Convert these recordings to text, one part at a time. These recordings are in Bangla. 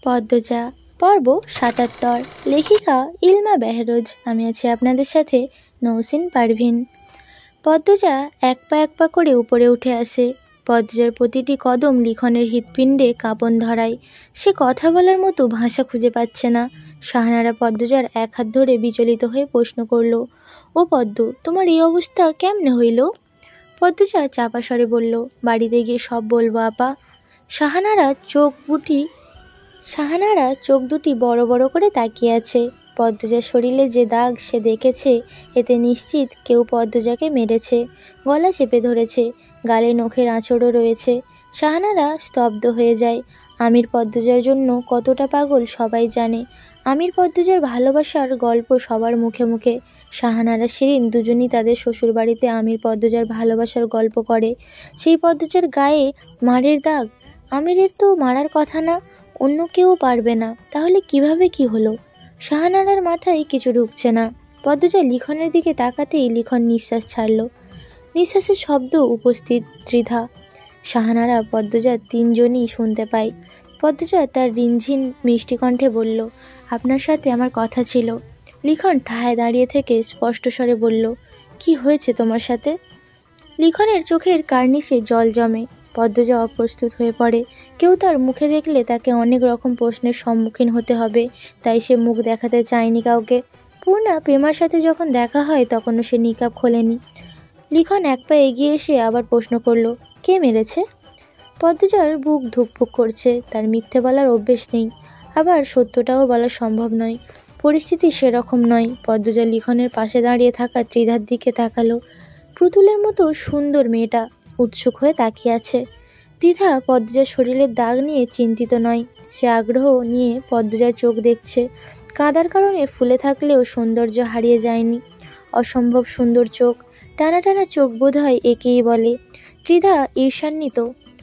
পদ্মজা পর্ব ৭৭। লেখিকা ইলমা বেহরোজ। আমি আছি আপনাদের সাথে নৌসিন পারভিন। পদ্মজা এক পা করে উপরে উঠে আসে। পদ্মজার প্রতিটি কদম লিখনের হৃৎপিণ্ডে কাঁপন ধরায়। সে কথা বলার মতো ভাষা খুঁজে পাচ্ছে না। শাহানারা পদ্মজার এক হাত ধরে বিচলিত হয়ে প্রশ্ন করল, ও পদ্ম, তোমার এই অবস্থা কেমনে হইল? পদ্মজা চাপা স্বরে বলল, বাড়িতে গিয়ে সব বলবো আপা। শাহানারা চোখ দুটি বড় বড় করে তাকিয়ে আছে। পদ্মজার শরীরে যে দাগ সে দেখেছে, এতে নিশ্চিত কেউ পদ্মজাকে মেরেছে। গলা চেপে ধরেছে, গালে নখের আঁচড়ও রয়েছে। শাহানারা স্তব্ধ হয়ে যায়। আমির পদ্মজার জন্য কতটা পাগল সবাই জানে। আমির পদ্মজার ভালোবাসার গল্প সবার মুখে মুখে। শাহানারা শিরিন দুজনই তাদের শ্বশুরবাড়িতে আমির পদ্মজার ভালোবাসার গল্প করে। সেই পদ্মজার গায়ে মারের দাগ। আমিরের তো মারার কথা না, অন্য কেউ পারবে না, তাহলে কিভাবে কি হলো? শাহানারার মাথায় কিছু ঢুকছে না। পদ্মজা লিখনের দিকে তাকাতেই লিখন নিঃশ্বাস ছাড়ল। নিঃশ্বাসের শব্দ উপস্থিত ত্রিধা, শাহানারা, পদ্মজা তিনজনই শুনতে পায়। পদ্মজা তার রিনঝিন মিষ্টি কণ্ঠে বলল, আপনার সাথে আমার কথা ছিল। লিখন ঠায় দাঁড়িয়ে থেকে স্পষ্ট স্বরে বলল, কি হয়েছে তোমার সাথে? লিখনের চোখের কার্নিশে জল জমে। পদ্মজা অপ্রস্তুত হয়ে পড়ে। কেউ তার মুখে দেখলে তাকে অনেক রকম প্রশ্নের সম্মুখীন হতে হবে, তাই সে মুখ দেখাতে চায়নি কাউকে। পূর্ণা প্রেমার সাথে যখন দেখা হয় তখনও সে নিকাব খোলেনি। লিখন এক পা এগিয়ে এসে আবার প্রশ্ন করল, কে মেরেছে? পদ্মজার বুক ধুকপুক করছে। তার মিথ্যে বলার অভ্যেস নেই, আবার সত্যটাও বলা সম্ভব নয়। পরিস্থিতি সেরকম নয়। পদ্মজা লিখনের পাশে দাঁড়িয়ে থাকা ত্রিধার দিকে তাকালো। পুতুলের মতো সুন্দর মেয়েটা উৎসুক হয়ে তাকিয়ে আছে। দ্বিধা পদ্মজার শরীরের দাগ নিয়ে চিন্তিত নয়। সে আগ্রহ নিয়ে পদ্মজার চোখ দেখছে। কাঁদার কারণে ফুলে থাকলেও সৌন্দর্য হারিয়ে যায়নি। অসম্ভব সুন্দর চোখ, টানা টানা চোখ বোধ হয় একেই বলে। ত্রিধা ঈর্ষান্বিত।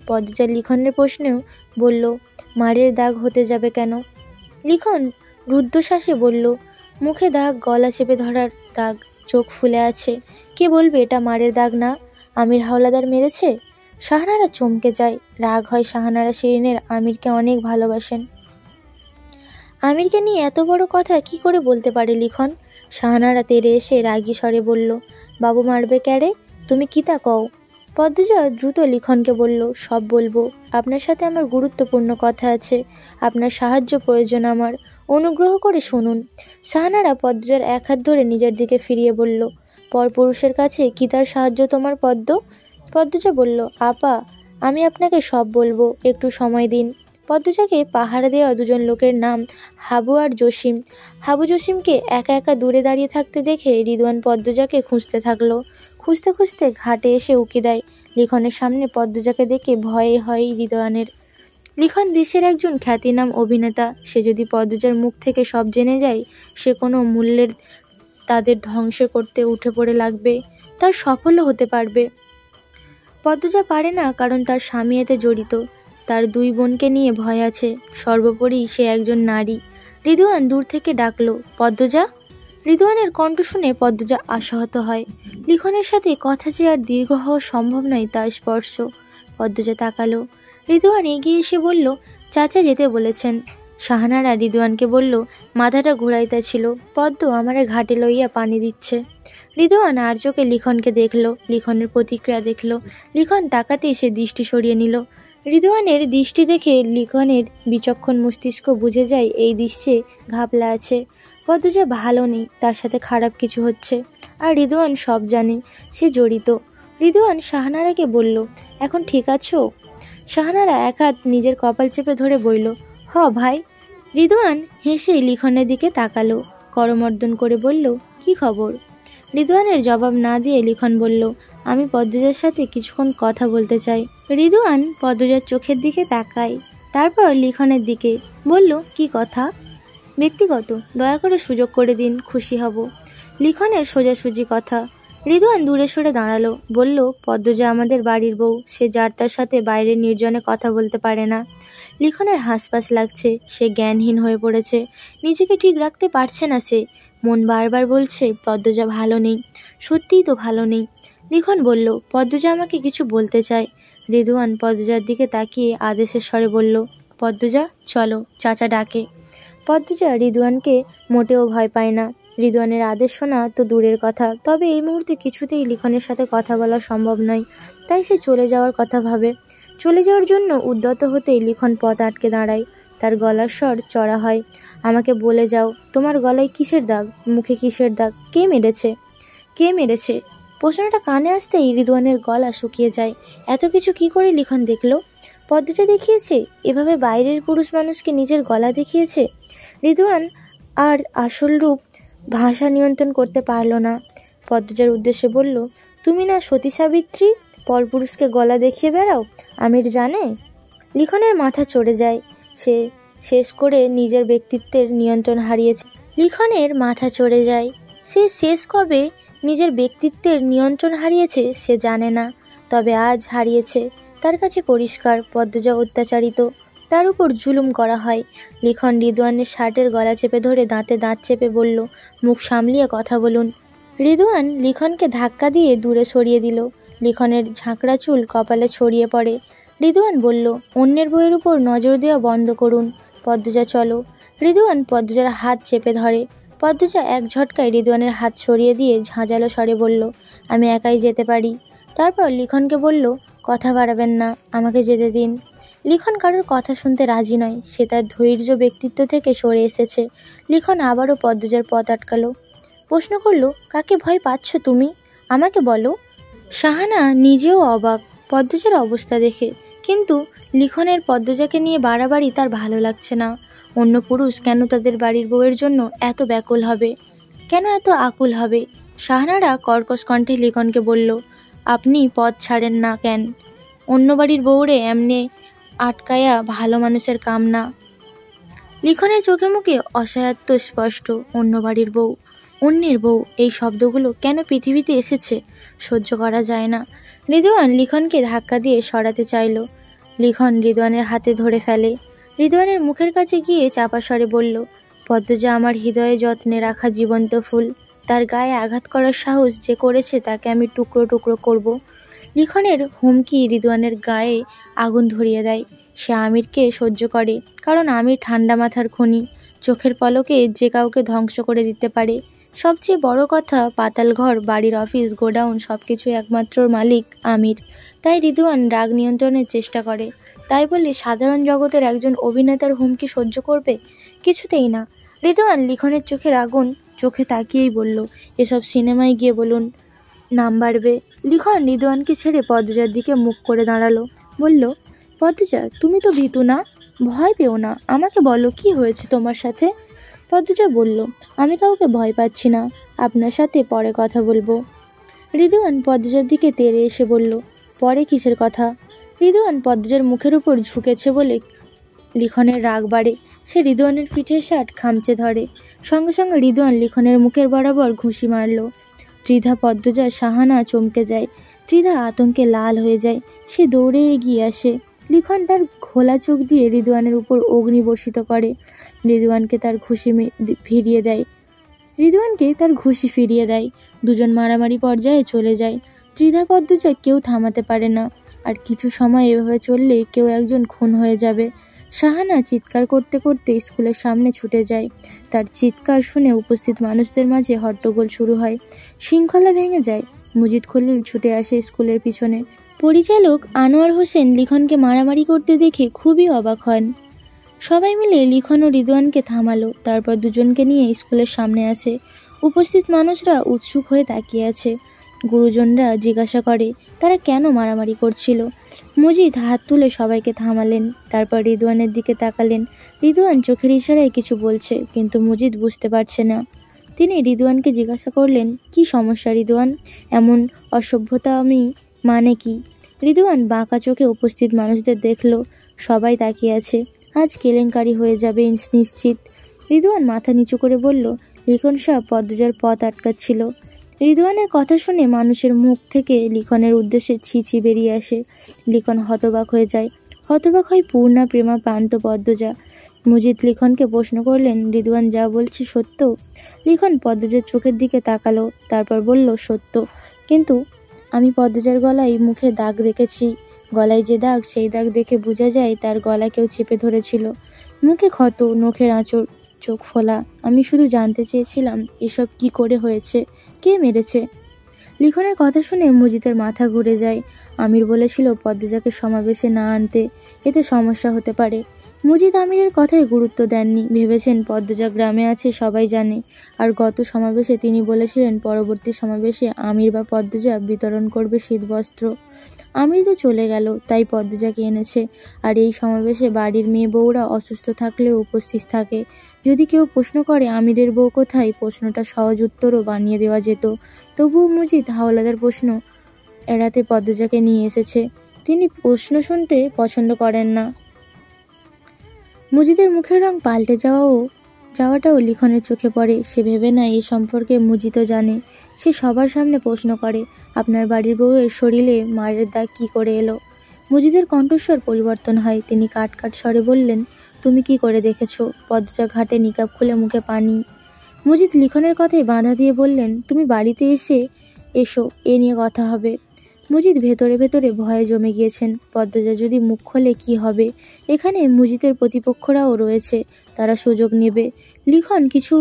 পদ্মজার লিখনের প্রশ্নেও বলল, মারের দাগ হতে যাবে কেন? লিখন রুদ্ধশ্বাসে বলল, মুখে দাগ, গলা চেপে ধরার দাগ, চোখ ফুলে আছে। কে বলবে এটা মারের দাগ না? আমির হাওলাদার মেরেছে? শাহানারা চমকে যায়। রাগ হয় শাহানারা শিরিনের। আমিরকে অনেক ভালোবাসেন। আমিরকে নিয়ে এত বড় কথা কি করে বলতে পারে লিখন? শাহানারা তেড়ে এসে রাগী স্বরে বলল, বাবু মারবে ক্যারে? তুমি কি তা কও? পদ্মজা দ্রুত লিখনকে বলল, সব বলবো। আপনার সাথে আমার গুরুত্বপূর্ণ কথা আছে। আপনার সাহায্য প্রয়োজন আমার। অনুগ্রহ করে শুনুন। শাহানারা পদ্মজার এক হাত ধরে নিজের দিকে ফিরিয়ে বলল, পরপুরুষের কাছে কি তার সাহায্য তোমার পদ্ম? পদ্মজা বলল, আপা, আমি আপনাকে সব বলবো, একটু সময় দিন। পদ্মজাকে পাহারা দেওয়া দুজন লোকের নাম হাবু আর জসিম। হাবু জসিমকে একা একা দূরে দাঁড়িয়ে থাকতে দেখে রিদওয়ান পদ্মজাকে খুঁজতে থাকলো। খুঁজতে খুঁজতে ঘাটে এসে উকি দেয়। লিখনের সামনে পদ্মজাকে দেখে ভয়ে হয় রিদওয়ানের। লিখন দেশের একজন খ্যাতিনাম অভিনেতা। সে যদি পদ্মজার মুখ থেকে সব জেনে যায়, সে কোনো মূল্যের তাদের ধ্বংস করতে উঠে পড়ে লাগবে। তার সফলও হতে পারবে। পদ্মজা পারে না, কারণ তার স্বামী এতে জড়িত। তার দুই বোনকে নিয়ে ভয় আছে। সর্বোপরি সে একজন নারী। রিদওয়ান দূর থেকে ডাকলো, পদ্মজা। রিদওয়ানের কণ্ঠ শুনে পদ্মজা আশাহত হয়। লিখনের সাথে কথা যে আর দীর্ঘ হওয়া সম্ভব নয় তার স্পর্শ। পদ্মজা তাকালো। রিদওয়ান এগিয়ে এসে বলল, চাচা যেতে বলেছেন। শাহানারা রিদওয়ানকে বলল, মাথাটা ঘুরাইতেছিল, পদ্ম আমারে ঘাটে লইয়া পানি দিচ্ছে। রিদওয়ান আর চোখে লিখনকে দেখল। লিখনের প্রতিক্রিয়া দেখল। লিখন তাকাতেই সে দৃষ্টি সরিয়ে নিল। রিদওয়ানের দৃষ্টি দেখে লিখনের বিচক্ষণ মস্তিষ্ক বুঝে যায় এই দৃশ্যে ঘাবলা আছে। পদ্মজা ভালো নেই, তার সাথে খারাপ কিছু হচ্ছে। আর রিদওয়ান সব জানে, সে জড়িত। রিদওয়ান শাহানারাকে বলল, এখন ঠিক আছো? শাহানারা এক হাত নিজের কপাল চেপে ধরে বলল, হ ভাই। রিদওয়ান হেসে লিখনের দিকে তাকালো, করমর্দন করে বলল, কি খবর? রিদওয়ানের জবাব না দিয়ে লিখন বলল, আমি পদ্মজার সাথে কিছুক্ষণ কথা বলতে চাই। রিদওয়ান পদ্মজার চোখের দিকে তাকায়, তারপর লিখনের দিকে বলল, কি কথা? ব্যক্তিগত, দয়া করে সুযোগ করে দিন, খুশি হব। লিখনের সোজাসুজি কথা। রিদওয়ান দূরে সরে দাঁড়ালো, বলল, পদ্মজা আমাদের বাড়ির বউ। সে যার তার সাথে বাইরের নির্জনে কথা বলতে পারে না। লিখনের হাঁসপাস লাগছে। সে জ্ঞানহীন হয়ে পড়েছে। নিজেকে ঠিক রাখতে পারছে না সে। মন বারবার বলছে পদ্মজা ভালো নেই। সত্যিই তো ভালো নেই। লিখন বলল, পদ্মজা আমাকে কিছু বলতে চায়। রিদওয়ান পদ্মজার দিকে তাকিয়ে আদেশের স্বরে বলল, পদ্মজা চলো, চাচা ডাকে। পদ্মজা রিদওয়ানকে মোটেও ভয় পায় না। রিদওয়ানের আদেশ শোনা তো দূরের কথা, তবে এই মুহূর্তে কিছুতেই লিখনের সাথে কথা বলা সম্ভব নয়। তাই সে চলে যাওয়ার কথা ভাবে। চলে যাওয়ার জন্য উদ্যত হতেই লিখন পথ আটকে দাঁড়ায়। তার গলার স্বর চড়া হয়। আমাকে বলে যাও, তোমার গলায় কিসের দাগ, মুখে কিসের দাগ, কে মেরেছে? কে মেরেছে? প্রশ্নটা কানে আসতেই রিদওয়ানের গলা শুকিয়ে যায়। এত কিছু কি করে লিখন দেখলো? পদ্মজা দেখিয়েছে? এভাবে বাইরের পুরুষ মানুষকে নিজের গলা দেখিয়েছে? রিদওয়ান আর আসল রূপ ভাষা নিয়ন্ত্রণ করতে পারল না। পদ্মজার উদ্দেশ্যে বলল, তুমি না সতী সাবিত্রী, পরপুরুষকে গলা দেখিয়ে বেড়াও? আমির জানে? লিখনের মাথা চড়ে যায়। সে শেষ করে নিজের ব্যক্তিত্বের নিয়ন্ত্রণ হারিয়েছে। লিখনের মাথা চড়ে যায়। সে শেষ কবে নিজের ব্যক্তিত্বের নিয়ন্ত্রণ হারিয়েছে সে জানে না, তবে আজ হারিয়েছে। তার কাছে পরিষ্কার পদ্মজা অত্যাচারিত, তার উপর জুলুম করা হয়। লিখন রিদওয়ানের শার্টের গলা চেপে ধরে দাঁতে দাঁত চেপে বলল, মুখ সামলিয়ে কথা বলুন। রিদওয়ান লিখনকে ধাক্কা দিয়ে দূরে সরিয়ে দিল। লিখনের ঝাঁকড়া চুল কপালে ছড়িয়ে পড়ে। রিদওয়ান বলল, অন্যের বইয়ের উপর নজর দেওয়া বন্ধ করুন। পদ্মজা চলো। রিদওয়ান পদ্মজার হাত চেপে ধরে। পদ্মজা এক ঝটকায় রিদওয়ানের হাত সরিয়ে দিয়ে ঝাঁঝালো স্বরে বলল, আমি একাই যেতে পারি। তারপর লিখনকে বলল, কথা বাড়াবেন না, আমাকে যেতে দিন। লিখন কারোর কথা শুনতে রাজি নয়। সে তার ধৈর্য ব্যক্তিত্ব থেকে সরে এসেছে। লিখন আবারও পদ্মজার পথ আটকালো। প্রশ্ন করল, কাকে ভয় পাচ্ছ তুমি? আমাকে বলো। শাহানা নিজেও অবাক পদ্মজার অবস্থা দেখে, কিন্তু লিখনের পদ্মজাকে নিয়ে বাড়াবাড়ি তার ভালো লাগছে না। অন্য পুরুষ কেন তাদের বাড়ির বউয়ের জন্য এত ব্যাকুল হবে, কেন এত আকুল হবে? শাহানারা কর্কশ কণ্ঠে লিখনকে বলল, আপনি পথ ছাড়েন না কেন? অন্য বাড়ির বউরে এমনি আটকায়া ভালো মানুষের কাম না। লিখনের চোখে মুখে অসহায়ত্ব স্পষ্ট। অন্য বাড়ির বউ, অন্যের বউ, এই শব্দগুলো কেন পৃথিবীতে এসেছে সহ্য করা যায় না। রিদওয়ান লিখনকে ধাক্কা দিয়ে সরাতে চাইল। লিখন রিদওয়ানের হাতে ধরে ফেলে। রিদওয়ানের মুখের কাছে গিয়ে চাপা স্বরে বলল, পদ্মজা আমার হৃদয়ে যত্নে রাখা জীবন্ত ফুল, তার গায়ে আঘাত করার সাহস যে করেছে তাকে আমি টুকরো টুকরো করব। লিখনের হুমকি রিদওয়ানের গায়ে আগুন ধরিয়ে দেয়। সে আমিরকে সহ্য করে, কারণ আমির ঠান্ডা মাথার খনি। চোখের পলকে যে কাউকে ধ্বংস করে দিতে পারে। সবচেয়ে বড় কথা, পাতালঘর, বাড়ির অফিস, গোডাউন সবকিছু একমাত্র মালিক আমির। তাই রিদওয়ান রাগ নিয়ন্ত্রণের চেষ্টা করে। তাই বলে সাধারণ জগতের একজন অভিনেতার হুমকি সহ্য করবে? কিছুতেই না। রিদওয়ান লিখনের চোখের আগুন চোখে তাকিয়েই বলল, এসব সিনেমায় গিয়ে বলুন, নাম বাড়বে। লিখন রিদওয়ানকে ছেড়ে পদ্মজার দিকে মুখ করে দাঁড়ালো। বলল, পদ্মজা তুমি তো ভীতু না, ভয় পেও না, আমাকে বলো কি হয়েছে তোমার সাথে। পদ্মজা বলল, আমি কাউকে ভয় পাচ্ছি না, আপনার সাথে পরে কথা বলবো। রিদওয়ান পদ্মজার দিকে তেড়ে এসে বলল, পরে কিসের কথা? রিদওয়ান পদ্মজার মুখের উপর ঝুঁকেছে বলে লিখনের রাগ বাড়ে। সে রিদওয়ানের পিঠের শার্ট খামচে ধরে। সঙ্গে সঙ্গে রিদওয়ান লিখনের মুখের বরাবর ঘুষি মারল। ত্রিধা, পদ্মজা, শাহানা চমকে যায়। ত্রিধা আতঙ্কে লাল হয়ে যায়। সে দৌড়ে এগিয়ে আসে। লিখন তার ঘোলা চোখ দিয়ে রিদওয়ানের উপর অগ্নি বর্ষিত করে। রিদওয়ানকে তার ঘুষি ফিরিয়ে দেয়। দুজন মারামারি পর্যায়ে চলে যায়। ত্রিধা, পদ্মজা কেউ থামাতে পারে না। আর কিছু সময় এভাবে চললে কেউ একজন খুন হয়ে যাবে। শাহানা চিৎকার করতে করতে স্কুলের সামনে ছুটে যায়। তার চিৎকার শুনে উপস্থিত মানুষদের মাঝে হট্টগোল শুরু হয়। শৃঙ্খলা ভেঙে যায়। মুজিদ খলিল ছুটে আসে স্কুলের পিছনে। পরিচালক আনোয়ার হোসেন লিখনকে মারামারি করতে দেখে খুবই অবাক হন। সবাই মিলে লিখন ও রিদওয়ানকে থামালো। তারপর দুজনকে নিয়ে স্কুলের সামনে আসে। উপস্থিত মানুষরা উৎসুক হয়ে তাকিয়ে আছে। গুরুজনরা জিজ্ঞাসা করে, তারা কেন মারামারি করছিল। মুজিদ হাত তুলে সবাইকে থামালেন। তারপর রিদওয়ানের দিকে তাকালেন। রিদওয়ান চোখের ইশারায় কিছু বলছে, কিন্তু মুজিদ বুঝতে পারছে না। তিনি রিদওয়ানকে জিজ্ঞাসা করলেন, কি সমস্যা রিদওয়ান, এমন অসভ্যতা আমি মানে কি? রিদওয়ান বাঁকা চোখে উপস্থিত মানুষদের দেখল। সবাই তাকিয়ে আছে। আজ কেলেঙ্কারি হয়ে যাবে নিশ্চিত। রিদওয়ান মাথা নিচু করে বলল, লিখন সাহেব পদ্মজার পথ আটকাচ্ছিল। রিদওয়ানের কথা শুনে মানুষের মুখ থেকে লিখনের উদ্দেশ্যে ছি ছি বেরিয়ে আসে। লিখন হতবাক হয়ে যায়। হতবাক হয় পূর্ণা, প্রেমা, প্রান্ত, পদ্মজা। মুজিদ লিখনকে প্রশ্ন করলেন, রিদওয়ান যা বলছে সত্য? লিখন পদ্মজার চোখের দিকে তাকালো। তারপর বলল, সত্য, কিন্তু আমি পদ্মজার গলায় মুখে দাগ রেখেছি। গলায় যে দাগ, সেই দাগ দেখে বোঝা যায় তার গলা কেউ চেপে ধরেছিল। মুখে ক্ষত, নখের আঁচড়, চোখ ফোলা। আমি শুধু জানতে চেয়েছিলাম এসব কি করে হয়েছে, কে মেরেছে। লিখনের কথা শুনে মজিদের মাথা ঘুরে যায়। আমির বলেছিল পদ্মজাকে সমাবেশে না আনতে, এতে সমস্যা হতে পারে। মজিদ আমিরের কথায় গুরুত্ব দেননি, ভেবেছেন পদ্মজা গ্রামে আছে সবাই জানে। আর গত সমাবেশে তিনি বলেছিলেন পরবর্তী সমাবেশে আমির বা পদ্মজা বিতরণ করবে শীতবস্ত্র। আমির তো চলে গেল, তাই পদ্মজাকে এনেছে। আর এই সমাবেশে বাড়ির মেয়ে বউরা অসুস্থ থাকলেও উপস্থিত থাকে। যদি কেউ প্রশ্ন করে আমিরের বউ কোথায়, প্রশ্নটা সহজ উত্তরও বানিয়ে দেওয়া যেত। তবুও মজিদ হাওলাদার প্রশ্ন এড়াতে পদ্মজাকে নিয়ে এসেছে। তিনি প্রশ্ন শুনতে পছন্দ করেন না। মজিদের মুখের রং পাল্টে যাওয়াটাও লিখনের চোখে পড়ে। সে ভেবে নেয় এই সম্পর্কে মজিদও জানে। সে সবার সামনে প্রশ্ন করে, আপনার বাড়ির বউয়ের শরীরে মারের দাগ কি করে এলো? মজিদের কণ্ঠস্বর পরিবর্তন হয়। তিনি কাট স্বরে বললেন, তুমি কি করে দেখেছো? পদ্মজা ঘাটে নিকাব খুলে মুখে পানি। মজিদ লিখনের কথায় বাধা দিয়ে বললেন, তুমি বাড়িতে এসো, এ নিয়ে কথা হবে। মজিদ ভেতরে ভেতরে ভয়ে জমে গিয়েছেন। পদ্মজা যদি মুখ খোলে কি হবে? এখানে মজিদের প্রতিপক্ষরাও রয়েছে, তারা সুযোগ নেবে। লিখন কিছু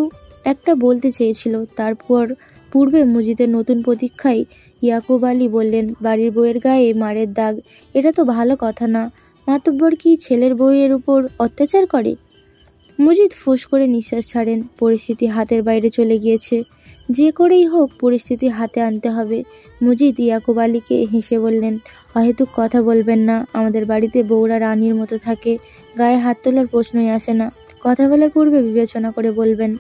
একটা বলতে চেয়েছিল। তারপর পূর্বে মজিদের নতুন প্রতীক্ষায় ইয়াকুব আলী বললেন, বাড়ির বউয়ের গায়ে মারের দাগ, এটা তো ভালো কথা না। মাতব্বর কি ছেলের বউয়ের উপর অত্যাচার করে? মজিদ ফোঁস করে নিঃশ্বাস ছাড়েন। পরিস্থিতি হাতের বাইরে চলে গিয়েছে। যে করেই হোক পরিস্থিতি হাতে আনতে হবে। মজিদ ইয়াকুব আলীকে হেসে বললেন, অহেতুক কথা বলবেন না। আমাদের বাড়িতে বউরা রানীর মতো থাকে, গায়ে হাত তোলার প্রশ্নই আসে না। কথা বলার পূর্বে বিবেচনা করে বলবেন।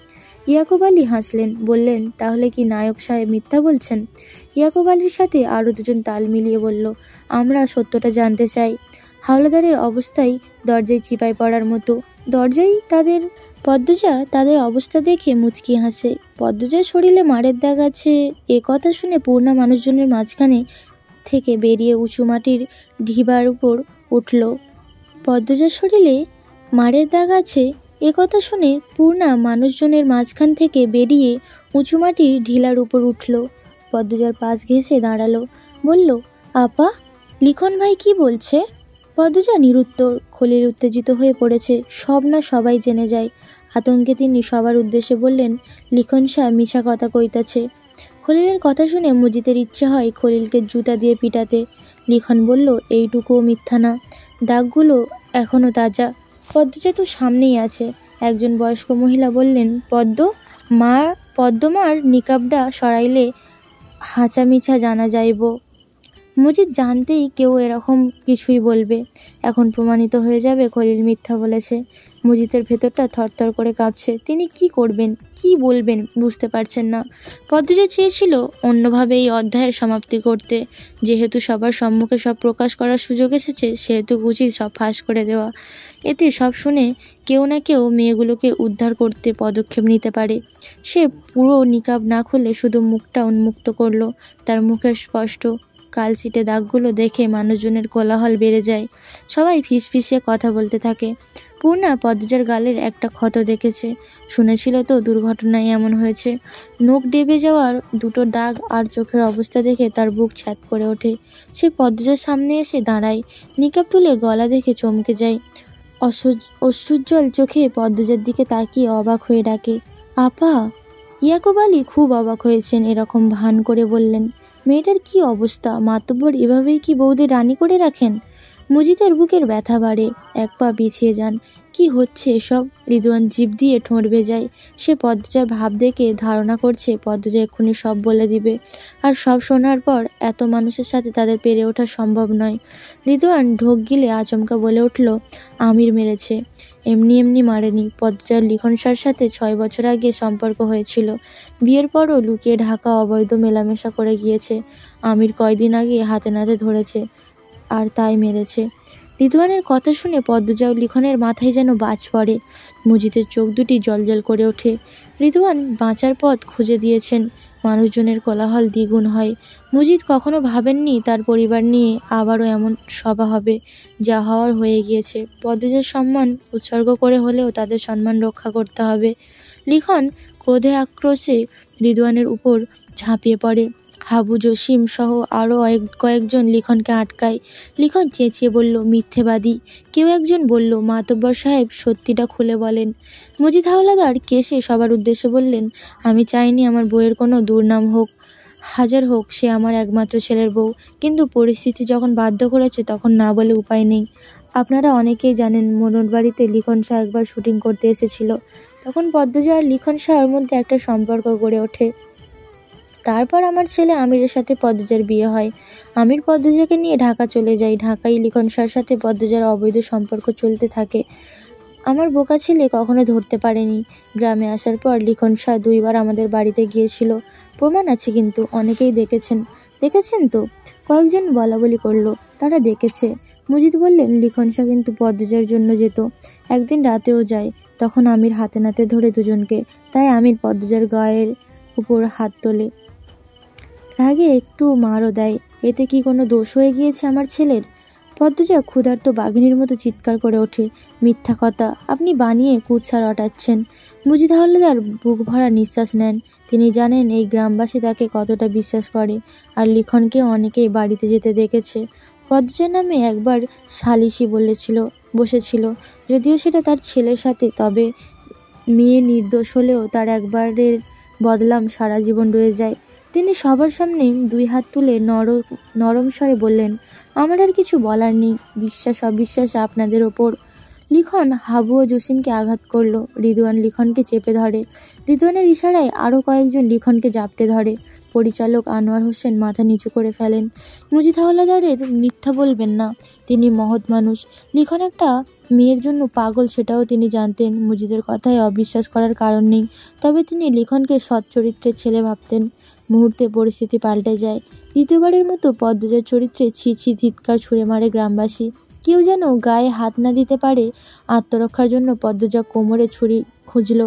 ইয়াকুব আলী হাসলেন, বললেন, তাহলে কি নায়ক সাহেব মিথ্যা বলছেন? ইয়াকুব আলীর সাথে আরও দুজন তাল মিলিয়ে বলল, আমরা সত্যটা জানতে চাই। হাওলাদারের অবস্থায় দরজায় চিপায় পড়ার মতো। পদ্মজা তাদের অবস্থা দেখে মুচকি হাসে। পদ্মজার শরীরে মারের দাগ আছে এ কথা শুনে পূর্ণা মানুষজনের মাঝখানে থেকে বেরিয়ে উঁচু মাটির ঢিবার উপর উঠল। পদ্মজার শরীরে মারের দাগ আছে এ কথা শুনে পূর্ণা মানুষজনের মাঝখান থেকে বেরিয়ে উঁচু মাটির ঢিলার উপর উঠল। পদ্মজার পাশ ঘেঁষে দাঁড়ালো, বলল, আপা, লিখন ভাই কি বলছে? পদ্মজা নিরুত্তর। খলিল উত্তেজিত হয়ে পড়েছে, সব না সবাই জেনে যায়। আতঙ্কে তিনি সবার উদ্দেশ্যে বললেন, লিখন শাহ মিছা কথা কইতাছে। খলিলের কথা শুনে মজিদের ইচ্ছে হয় খলিলকে জুতা দিয়ে পিটাতে। লিখন বলল, এইটুকুও মিথ্যা না, দাগগুলো এখনও তাজা। পদ্মজা তো সামনেই আছে। একজন বয়স্ক মহিলা বললেন, পদ্মমার নিকাবটা সরাইলে হাঁচা মিছা জানা যাইব। মজিদ জানতেই কেউ এরকম কিছুই বলবে। এখন প্রমাণিত হয়ে যাবে খলিল মিথ্যা বলেছে। মজিদের ভেতরটা থরথর করে কাঁপছে। তিনি কি করবেন, কি বলবেন বুঝতে পারছেন না। পদ্মজা চেয়েছিল অন্যভাবে এই অধ্যায়ের সমাপ্তি করতে। যেহেতু সবার সম্মুখে সব প্রকাশ করার সুযোগ এসেছে, সেহেতু উচিত সব ফাঁস করে দেওয়া। এতে সব শুনে কেউ না কেউ মেয়েগুলোকে উদ্ধার করতে পদক্ষেপ নিতে পারে। সে পুরো নিকাব না খুলে শুধু মুখটা উন্মুক্ত করলো। তার মুখের স্পষ্ট কালচিটে দাগগুলো দেখে মানুষজনের কোলাহল বেড়ে যায়। সবাই ফিসফিসে কথা বলতে থাকে। পূর্ণা পদ্মজার গালের একটা ক্ষত দেখেছে। শুনেছিল তো দুর্ঘটনায় এমন হয়েছে। নখ ডেবে যাওয়ার দুটো দাগ আর চোখের অবস্থা দেখে তার বুক ছ্যাদ করে ওঠে। সে পদ্মজার সামনে এসে দাঁড়ায়। নিকাব তুলে গলা দেখে চমকে যায়। অশ্রুজ্জ্বল চোখে পদ্মজার দিকে তাকিয়ে অবাক হয়ে ডাকে, আপা। ইয়াকুব আলী খুব অবাক হয়েছেন। এরকম ভান করে বললেন, মেয়েটার কি অবস্থা? মাতব্বর এভাবেই কি বউদের রানী করে রাখেন? মজিদের বুকের ব্যথা বাড়ে, এক পা পিছিয়ে যান। কি হচ্ছে এসব? রিদওয়ান জিভ দিয়ে ঠোঁট ভেজায়। সে পদ্মজার ভাব দেখে ধারণা করছে পদ্মজা এক্ষুনি সব বলে দিবে। আর সব শোনার পর এত মানুষের সাথে তাদের পেরে ওঠা সম্ভব নয়। রিদওয়ান ঢোক গিলে আচমকা বলে উঠল, আমির মেরেছে। এমনি এমনি মারেনি। পদ্মজার লিখন শাহর সাথে 6 বছর আগে সম্পর্ক হয়েছিল। বিয়ের পরও লুকিয়ে ঢাকা অবৈধ মেলামেশা করে গিয়েছে। আমির কয়দিন আগে হাতে নাতে ধরেছে, আর তাই মেরেছে। রিদওয়ানের কথা শুনে পদ্মজা ও লিখনের মাথায় যেন বাজ পড়ে। মজিদের চোখ দুটি জ্বলজ্বল করে ওঠে। রিদওয়ান বাঁচার পথ খুঁজে দিয়েছেন। মানুষজনের কোলাহল দ্বিগুণ হয়। মজিদ কখনো ভাবেননি তার পরিবার নিয়ে আবারও এমন সভা হবে। যা হওয়ার হয়ে গিয়েছে। পদ্মজার সম্মান উৎসর্গ করে হলেও তাদের সম্মান রক্ষা করতে হবে। লিখন ক্রোধে আক্রোশে রিদওয়ানের উপর ঝাঁপিয়ে পড়ে। হাবু, জসিম সহ আরও কয়েকজন লিখনকে আটকায়। লিখন চেঁচিয়ে বলল, মিথ্যেবাদী। কেউ একজন বলল, মাতব্বর সাহেব সত্যিটা খুলে বলেন। মজিদ হাওলাদার কেসে সবার উদ্দেশ্যে বললেন, আমি চাইনি আমার বউয়ের কোনো দুর্নাম হোক, হাজার হোক সে আমার একমাত্র ছেলের বউ, কিন্তু পরিস্থিতি যখন বাধ্য করেছে তখন না বলে উপায় নেই। আপনারা অনেকেই জানেন, মনোর বাড়িতে লিখন শাহ একবার শুটিং করতে এসেছিল। তখন পদ্মজা আর লিখন শাহর মধ্যে একটা সম্পর্ক গড়ে ওঠে। তারপর আমার ছেলে আমিরের সাথে পদ্মজার বিয়ে হয়। আমির পদ্মজাকে নিয়ে ঢাকা চলে যায়। ঢাকায় লিখন শাহর সাথে পদ্মজার অবৈধ সম্পর্ক চলতে থাকে। আমার বোকা ছেলে কখনো ধরতে পারেনি। গ্রামে আসার পর লিখন শাহ 2 বার আমাদের বাড়িতে গিয়েছিল। প্রমাণ আছে, কিন্তু অনেকেই দেখেছেন। দেখেছেন তো? কয়েকজন বলাবলি করলো তারা দেখেছে। মজিদ বললেন, লিখন শাহ কিন্তু পদ্মজার জন্য যেত। একদিন রাতেও যায়। তখন আমির হাতে নাতে ধরে দুজনকে। তাই আমির পদ্মজার গায়ের উপর হাত তোলে, রাগে একটু মারও দেয়। এতে কি কোনো দোষ হয়ে গিয়েছে আমার ছেলের? পদ্মজা ক্ষুধার্ত বাঘিনীর মতো চিৎকার করে ওঠে, মিথ্যা কথা, আপনি বানিয়ে কুৎসা রটাচ্ছেন। মজিদ হাওলাদার বুক ভরা নিঃশ্বাস নেন। তিনি জানেন এই গ্রামবাসী তাকে কতটা বিশ্বাস করে। আর লিখনকে অনেকেই বাড়িতে যেতে দেখেছে। পদ্মজার নামে একবার সালিশি বসেছিল, যদিও সেটা তার ছেলের সাথে। তবে মেয়ে নির্দোষ হলেও তার একবারের বদলাম সারা জীবন রয়ে যায়। তিনি সবার সামনে 2 হাত তুলে নরম স্বরে বললেন, আমার আর কিছু বলার নেই। বিশ্বাস অবিশ্বাস আপনাদের ওপর। লিখন হাবু ও জসিমকে আঘাত করলো। রিদওয়ান লিখনকে চেপে ধরে। রিদওয়ানের ইশারায় আরও কয়েকজন লিখনকে জাপটে ধরে। পরিচালক আনোয়ার হোসেন মাথা নিচু করে ফেলেন। মজিদ হাওলাদারের মিথ্যা বলবেন না, তিনি মহৎ মানুষ। লিখন একটা মেয়ের জন্য পাগল, সেটাও তিনি জানতেন। মজিদের কথায় অবিশ্বাস করার কারণ নেই। তবে তিনি লিখনকে সৎ চরিত্রের ছেলে ভাবতেন। মুহূর্তে পরিস্থিতি পাল্টে যায়। দ্বিতীয়বারের মতো পদ্মজার চরিত্রে ছি ছি ধিৎকার ছুঁড়ে মারে গ্রামবাসী। কেউ যেন গায়ে হাত না দিতে পারে। আত্মরক্ষার জন্য পদ্মজা কোমরে ছুরি খুঁজল।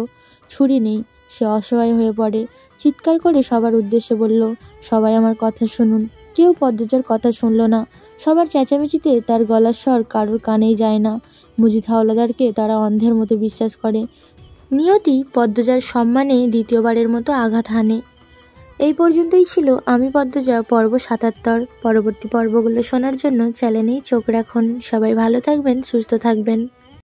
ছুরি নেই। সে অসহায় হয়ে পড়ে। চিৎকার করে সবার উদ্দেশ্যে বলল, সবাই আমার কথা শুনুন। কেউ পদ্মজার কথা শুনল না। সবার চেঁচামেচিতে তার গলার স্বর কারোর কানেই যায় না। মজিদ হাওলাদারকে তারা অন্ধের মতো বিশ্বাস করে। নিয়তি পদ্মজার সম্মানে দ্বিতীয়বারের মতো আঘাত হানে। এই পর্যন্তই ছিল আমি পদ্মজা পর্ব 77। পরবর্তী পর্বগুলো শোনার জন্য চ্যানেলেই চোখ রাখুন। সবাই ভালো থাকবেন, সুস্থ থাকবেন।